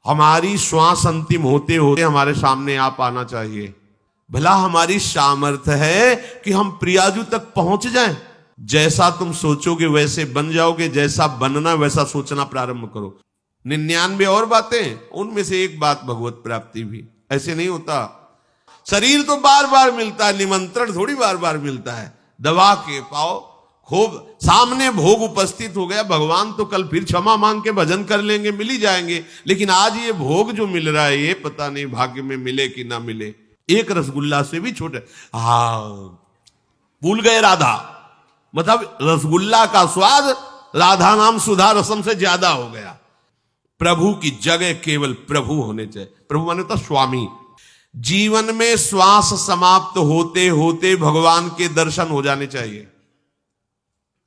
हमारी श्वास अंतिम होते होते हमारे सामने आप आना चाहिए। भला हमारी सामर्थ्य है कि हम प्रियाजू तक पहुंच जाएं। जैसा तुम सोचोगे वैसे बन जाओगे, जैसा बनना वैसा सोचना प्रारंभ करो। 99 और बातें, उनमें से एक बात भगवत प्राप्ति भी। ऐसे नहीं होता। शरीर तो बार बार मिलता है, निमंत्रण थोड़ी बार बार मिलता है। दबा के पाओ, खूब सामने भोग उपस्थित हो गया, भगवान तो कल फिर क्षमा मांग के भजन कर लेंगे, मिल ही जाएंगे। लेकिन आज ये भोग जो मिल रहा है, ये पता नहीं भाग्य में मिले कि ना मिले। एक रसगुल्ला से भी छोटे, भूल गए राधा, मतलब रसगुल्ला का स्वाद राधा नाम सुधा रसम से ज्यादा हो गया। प्रभु की जगह केवल प्रभु होने चाहिए। प्रभु माने तो स्वामी। जीवन में श्वास समाप्त होते होते भगवान के दर्शन हो जाने चाहिए।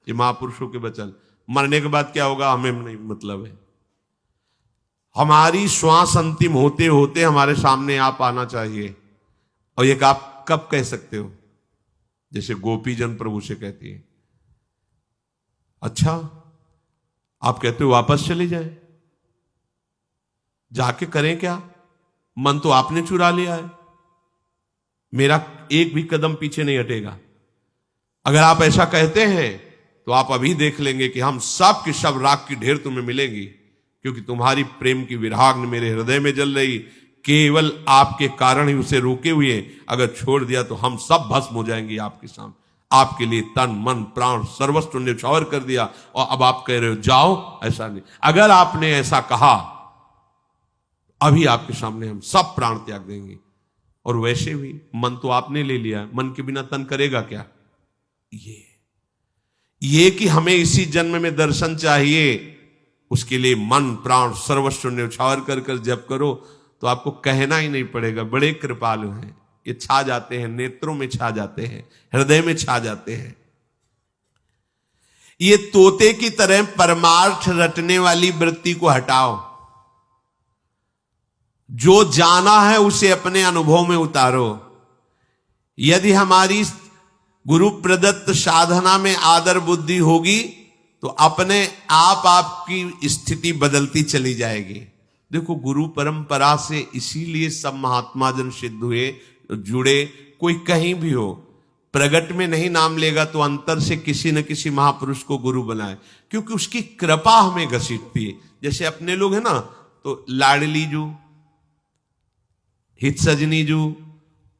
ये महापुरुषों के वचन। मरने के बाद क्या होगा हमें नहीं मतलब है। हमारी श्वास अंतिम होते होते हमारे सामने आप आना चाहिए। और ये आप कब कह सकते हो? जैसे गोपी जन प्रभु से कहती है, अच्छा आप कहते हो वापस चले जाए, जाके करें क्या? मन तो आपने चुरा लिया है, मेरा एक भी कदम पीछे नहीं हटेगा। अगर आप ऐसा कहते हैं तो आप अभी देख लेंगे कि हम सब की सब राख की ढेर तुम्हें मिलेंगी, क्योंकि तुम्हारी प्रेम की विराग्नि मेरे हृदय में जल रही। केवल आपके कारण ही उसे रोके हुए, अगर छोड़ दिया तो हम सब भस्म हो जाएंगे आपके सामने। आपके लिए तन मन प्राण सर्वस्व न्यौछावर कर दिया, और अब आप कह रहे हो जाओ। ऐसा नहीं। अगर आपने ऐसा कहा, अभी आपके सामने हम सब प्राण त्याग देंगे। और वैसे भी मन तो आपने ले लिया, मन के बिना तन करेगा क्या? ये कि हमें इसी जन्म में दर्शन चाहिए, उसके लिए मन प्राण सर्वस्व न्यौछावर कर कर जप करो, तो आपको कहना ही नहीं पड़ेगा। बड़े कृपालु हैं, ये छा जाते हैं, नेत्रों में छा जाते हैं, हृदय में छा जाते हैं। ये तोते की तरह परमार्थ रटने वाली वृत्ति को हटाओ। जो जाना है उसे अपने अनुभव में उतारो। यदि हमारी गुरु प्रदत्त साधना में आदर बुद्धि होगी तो अपने आप आपकी स्थिति बदलती चली जाएगी। देखो, गुरु परंपरा से इसीलिए सब महात्मा जन सिद्ध हुए, जुड़े। कोई कहीं भी हो, प्रगट में नहीं नाम लेगा तो अंतर से किसी न किसी महापुरुष को गुरु बनाए, क्योंकि उसकी कृपा हमें घसीटती है। जैसे अपने लोग हैं ना, तो लाडली जू, हित सजनी जू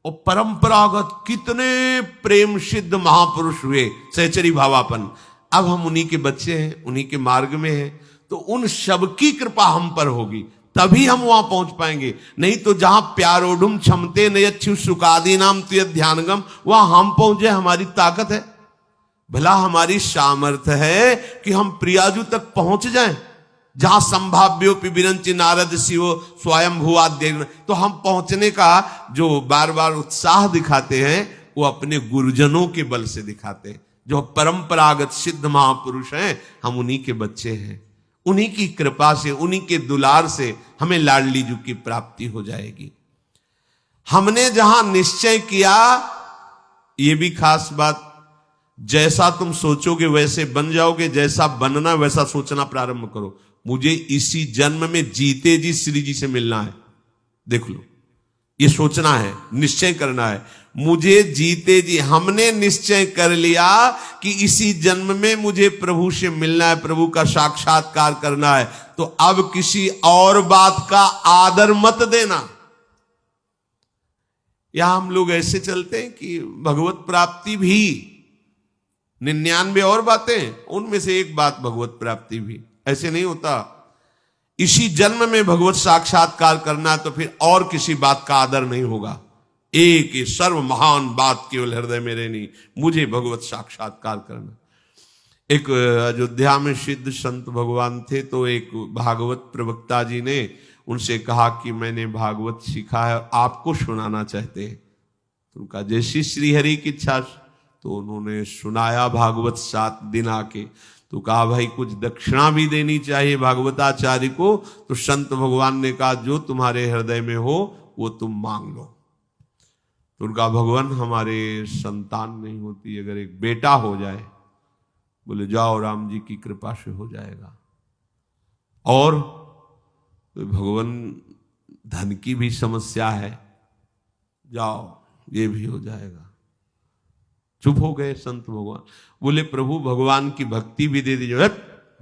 और परंपरागत कितने प्रेम सिद्ध महापुरुष हुए, सहचरी भावापन। अब हम उन्हीं के बच्चे हैं, उन्हीं के मार्ग में हैं, तो उन सब की कृपा हम पर होगी, तभी हम वहां पहुंच पाएंगे। नहीं तो जहां प्यारोडुम क्षमते नयच्छु सुखादि नाम तुय ध्यानगम, वहां हम पहुंचे, हमारी ताकत है। भला हमारी सामर्थ्य है कि हम प्रियाजू तक पहुंच जाएं, जहां संभाव्योपि विरंचि नारद शिवो स्वयं भुवाद्य। तो हम पहुंचने का जो बार बार उत्साह दिखाते हैं, वो अपने गुरुजनों के बल से दिखाते हैं, जो परंपरागत सिद्ध महापुरुष हैं। हम उन्हीं के बच्चे हैं, उन्हीं की कृपा से, उन्हीं के दुलार से हमें लाडली जू की प्राप्ति हो जाएगी। हमने जहां निश्चय किया, ये भी खास बात, जैसा तुम सोचोगे वैसे बन जाओगे, जैसा बनना वैसा सोचना प्रारंभ करो। मुझे इसी जन्म में जीते जी श्री जी से मिलना है। देख लो, ये सोचना है, निश्चय करना है। मुझे जीते जी, हमने निश्चय कर लिया कि इसी जन्म में मुझे प्रभु से मिलना है, प्रभु का साक्षात्कार करना है, तो अब किसी और बात का आदर मत देना। यहां हम लोग ऐसे चलते हैं कि भगवत प्राप्ति भी 99 और बातें, उनमें से एक बात भगवत प्राप्ति भी। ऐसे नहीं होता। इसी जन्म में भगवत साक्षात्कार करना है, तो फिर और किसी बात का आदर नहीं होगा। एक ही सर्व महान बात केवल हृदय में रहनी, मुझे भगवत साक्षात्कार करना। एक अयोध्या में सिद्ध संत भगवान थे, तो एक भागवत प्रवक्ता जी ने उनसे कहा कि मैंने भागवत सीखा है, आपको सुनाना चाहते हैं। तो उनका जैसी श्रीहरि की इच्छा, तो उन्होंने सुनाया भागवत 7 दिन आके। तो कहा भाई कुछ दक्षिणा भी देनी चाहिए भागवताचार्य को। तो संत भगवान ने कहा जो तुम्हारे हृदय में हो वो तुम मांग लो। तो उनका भगवान हमारे संतान नहीं होती, अगर एक बेटा हो जाए, बोले जाओ राम जी की कृपा से हो जाएगा। और तो भगवान धन की भी समस्या है, जाओ ये भी हो जाएगा। चुप हो गए संत भगवान, बोले प्रभु भगवान की भक्ति भी दे दीजिए।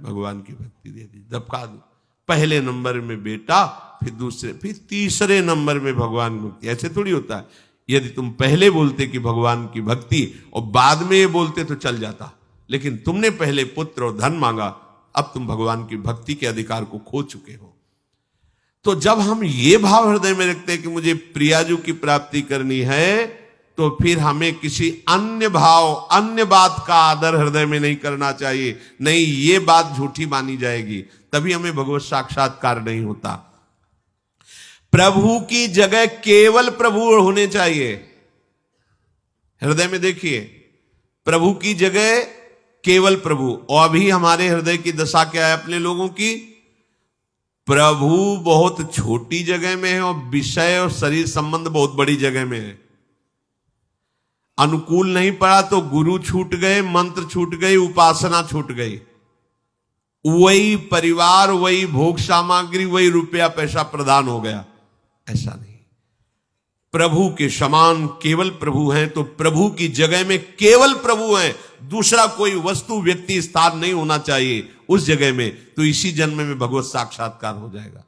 भगवान की भक्ति दे दीजिए, दबका दो। पहले नंबर में बेटा, फिर दूसरे, फिर तीसरे नंबर में भगवान की भक्ति। ऐसे थोड़ी होता है, यदि तुम पहले बोलते कि भगवान की भक्ति और बाद में ये बोलते तो चल जाता, लेकिन तुमने पहले पुत्र और धन मांगा, अब तुम भगवान की भक्ति के अधिकार को खो चुके हो। तो जब हम ये भाव हृदय में रखते हैं कि मुझे प्रियाजू की प्राप्ति करनी है, तो फिर हमें किसी अन्य भाव, अन्य बात का आदर हृदय में नहीं करना चाहिए। नहीं, ये बात झूठी मानी जाएगी, तभी हमें भगवत साक्षात्कार नहीं होता। प्रभु की जगह केवल प्रभु होने चाहिए। हृदय में देखिए, प्रभु की जगह केवल प्रभु। और अभी हमारे हृदय की दशा क्या है अपने लोगों की? प्रभु बहुत छोटी जगह में है और विषय और शरीर संबंध बहुत बड़ी जगह में है। अनुकूल नहीं पड़ा तो गुरु छूट गए, मंत्र छूट गई, उपासना छूट गई। वही परिवार, वही भोग सामग्री, वही रुपया पैसा प्रदान हो गया। ऐसा नहीं, प्रभु के समान केवल प्रभु हैं, तो प्रभु की जगह में केवल प्रभु हैं। दूसरा कोई वस्तु, व्यक्ति, स्थान नहीं होना चाहिए उस जगह में। तो इसी जन्म में भगवत साक्षात्कार हो जाएगा।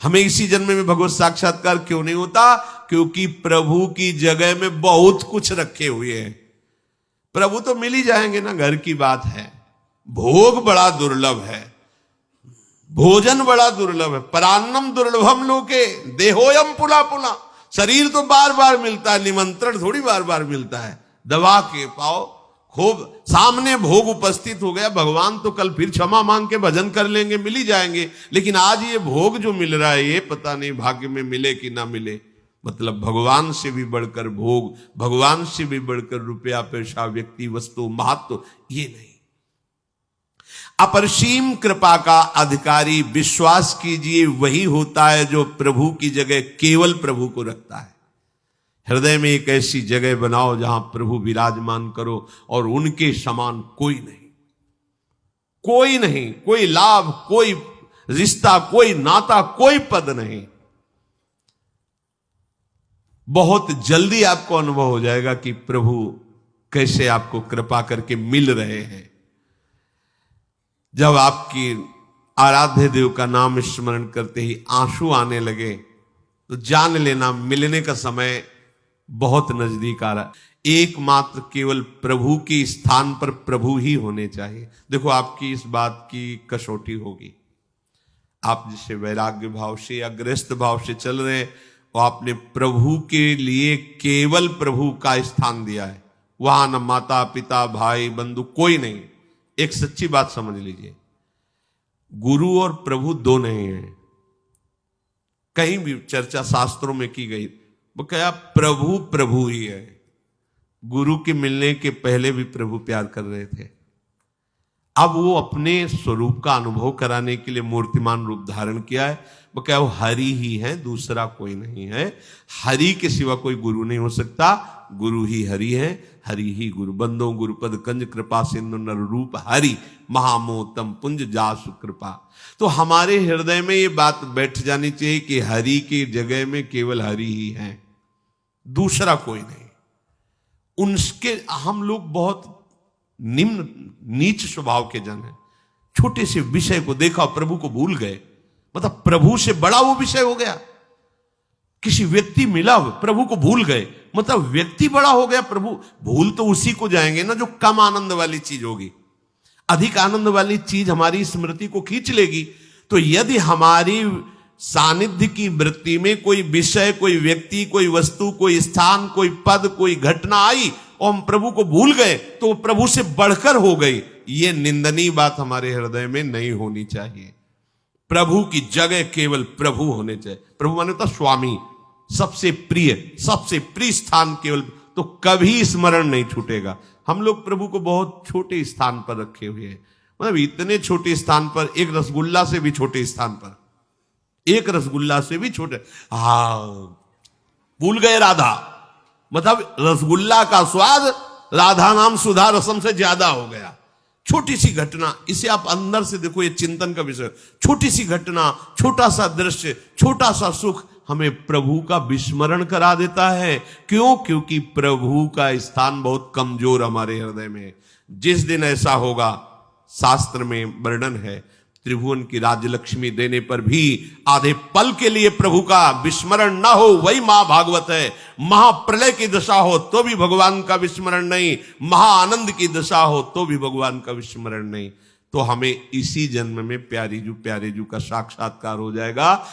हमें इसी जन्म में भगवत साक्षात्कार क्यों नहीं होता? क्योंकि प्रभु की जगह में बहुत कुछ रखे हुए हैं। प्रभु तो मिल ही जाएंगे ना, घर की बात है। भोग बड़ा दुर्लभ है, भोजन बड़ा दुर्लभ है। परान्नम दुर्लभम लोके देहोयम पुला पुला। शरीर तो बार बार मिलता है, निमंत्रण थोड़ी बार बार मिलता है। दबा के पाओ, खूब सामने भोग उपस्थित हो गया। भगवान तो कल फिर क्षमा मांग के भजन कर लेंगे, मिल ही जाएंगे। लेकिन आज ये भोग जो मिल रहा है, ये पता नहीं भाग्य में मिले कि ना मिले। मतलब भगवान से भी बढ़कर भोग, भगवान से भी बढ़कर रुपया पैसा, व्यक्ति, वस्तु, महत्व, ये नहीं। अपरसीम कृपा का अधिकारी विश्वास कीजिए वही होता है जो प्रभु की जगह केवल प्रभु को रखता है। हृदय में एक ऐसी जगह बनाओ जहां प्रभु विराजमान करो, और उनके समान कोई नहीं, कोई नहीं, कोई लाभ, कोई रिश्ता, कोई नाता, कोई पद नहीं। बहुत जल्दी आपको अनुभव हो जाएगा कि प्रभु कैसे आपको कृपा करके मिल रहे हैं। जब आपकी आराध्य देव का नाम स्मरण करते ही आंसू आने लगे, तो जान लेना मिलने का समय बहुत नजदीक आ रहा। एकमात्र केवल प्रभु के स्थान पर प्रभु ही होने चाहिए। देखो, आपकी इस बात की कसौटी होगी। आप जिसे वैराग्य भाव से या गृहस्थ भाव से चल रहे हैं, वो आपने प्रभु के लिए केवल प्रभु का स्थान दिया है। वहां न माता पिता भाई बंधु कोई नहीं। एक सच्ची बात समझ लीजिए, गुरु और प्रभु दो नहीं है। कहीं भी चर्चा शास्त्रों में की गई, वो क्या प्रभु प्रभु ही है। गुरु के मिलने के पहले भी प्रभु प्यार कर रहे थे। अब वो अपने स्वरूप का अनुभव कराने के लिए मूर्तिमान रूप धारण किया है। वो क्या, वो हरि ही है, दूसरा कोई नहीं है। हरि के सिवा कोई गुरु नहीं हो सकता। गुरु ही हरि है, हरि ही गुरु। बंदो गुरुपद कंज कृपा सिंधु नर रूप हरि, महामोतम पुंज जासु कृपा। तो हमारे हृदय में ये बात बैठ जानी चाहिए कि हरि की जगह में केवल हरि ही है, दूसरा कोई नहीं। उनके हम लोग बहुत निम्न नीच स्वभाव के जन हैं। छोटे से विषय को देखा, प्रभु को भूल गए। मतलब प्रभु से बड़ा वो विषय हो गया। किसी व्यक्ति मिला, प्रभु को भूल गए, मतलब व्यक्ति बड़ा हो गया। प्रभु भूल तो उसी को जाएंगे ना जो कम आनंद वाली चीज होगी। अधिक आनंद वाली चीज हमारी स्मृति को खींच लेगी। तो यदि हमारी सानिध्य की वृत्ति में कोई विषय, कोई व्यक्ति, कोई वस्तु, कोई स्थान, कोई पद, कोई घटना आई और हम प्रभु को भूल गए, तो प्रभु से बढ़कर हो गई। ये निंदनीय बात हमारे हृदय में नहीं होनी चाहिए। प्रभु की जगह केवल प्रभु होने चाहिए। प्रभु माने तो स्वामी, सबसे प्रिय स्थान केवल। तो कभी स्मरण नहीं छूटेगा। हम लोग प्रभु को बहुत छोटे स्थान पर रखे हुए हैं। मतलब इतने छोटे स्थान पर, एक रसगुल्ला से भी छोटे स्थान पर, एक रसगुल्ला से भी छोटे। भूल गए राधा। मतलब रसगुल्ला का स्वाद राधा नाम सुधा रसम से ज्यादा हो गया। छोटी सी घटना, इसे आप अंदर से देखो, ये चिंतन का विषय। छोटी सी घटना, छोटा सा दृश्य, छोटा सा सुख हमें प्रभु का विस्मरण करा देता है। क्यों? क्योंकि प्रभु का स्थान बहुत कमजोर हमारे हृदय में है। जिस दिन ऐसा होगा, शास्त्र में वर्णन है, त्रिभुवन की राज्यलक्ष्मी देने पर भी आधे पल के लिए प्रभु का विस्मरण ना हो, वही महाभागवत है। महाप्रलय की दशा हो तो भी भगवान का विस्मरण नहीं, महाआनंद की दशा हो तो भी भगवान का विस्मरण नहीं। तो हमें इसी जन्म में प्यारे जू का साक्षात्कार हो जाएगा।